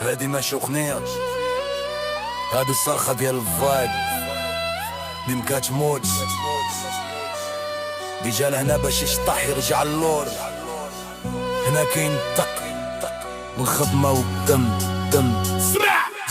هادي ماشي أغنية، هادي الصرخة ديال الفايب اللي مكاتموتش، اللي جا لهنا باش يشطح يرجع اللور. هنا كاين طق والخدمة والدم دم.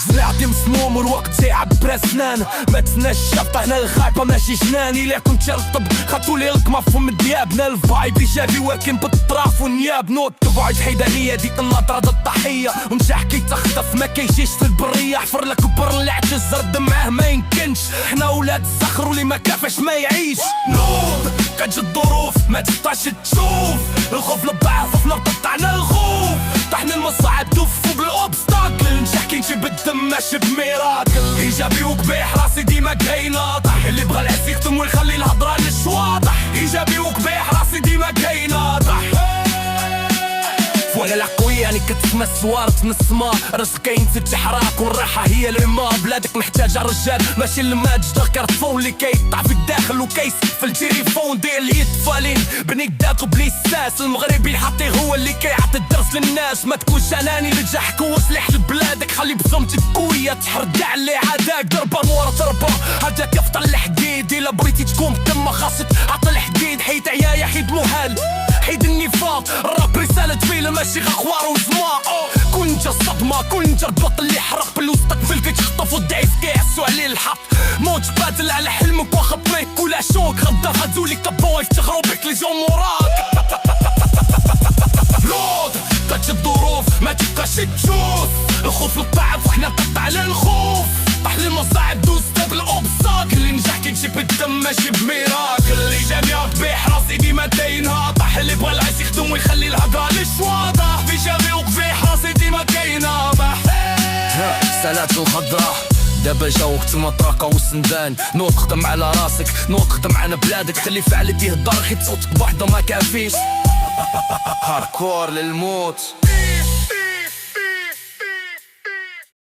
زرعتي مسموم والوقت جاي عبر اسنان، ما تسناش الشفطة هنا الغايبة ماشي جنان. إلا كنت رطب خدتولي لك مفهوم ديابنا، الفايب ايجابي ولكن بالطراف والنياب. نوت بعد حيدانية ديك النظرة د الضحية، ونجاح كي تخطف ما كيجيش في البرية. حفر لك بر العجز زرد معاه ما يمكنش، حنا ولاد الزخر واللي ما كافاش ما يعيش. نوض كتجي الظروف ما تقدرش تشوف، الخوف لبعض في الارض تاعنا الخوف. طحن المصاعب دوفو بالاوبستاكل، النجاح كيمشي بالدم ماشي بميراكل. ايجابي وقبيح راسي ديما كاي ناطح، اللي بغى العز يختم ويخلي الهضره للشواطح. ايجابي وقبيح راسي ديما كاي ناطح. فوالا العقوية يعني كتسمى السوارت من السما، رزق كاين ست حراك والراحة هي العما. بلادك محتاجة رجال ماشي الماج كارتفون اللي كيطع في الداخل وكيس في التليفون. دير اليد فالين بنيدات وبليساس، المغربي الحقي هو اللي كيعطي الدرس للناس. ما تكونش اناني لجاحك هو سلاح لبلادك، خلي بصمتك قوية تحرد كاع اللي عاداك. ضربة ورا ضربة هداك يفطر الحديد، الا بغيتي تكون تما خاصك عطي الحديد. حيد عيايا حيد محال حيد النفاق، الراب رسالة فيلة ماشي غخوار وزماق. كون جا الصدمة كون جا البط اللي حرق بالوسط قبل كيتخطف والضعيف كيحسو عليه الحق. موت بادل على حلمك واخا بريك ولا شوك، غدا غادولي كبوا يفتخروا بك لي جاو موراك. لود كتجي الظروف ما تبقاش تجوز، الخوف للضعف وحنا نقطع على الخوف. طحن المصاعب دوز فوق الاوبستاكل، اللي نجاح كيمشي بالدم ماشي بميراكل. ايجابي قبيح راسي ديما داينها طح، اللي بغى العيش يخدم ويخلي الهضره للشواطح. ايجابي وقبيح راسي ديما كاينه بح. سالات الخضراء دابا جا وقت المطرقة والسندان. نوض خدم على راسك نوض خدم على بلادك، خلي فعل يهضر حيت صوتك بوحده ما كافيش. هاركور للموت.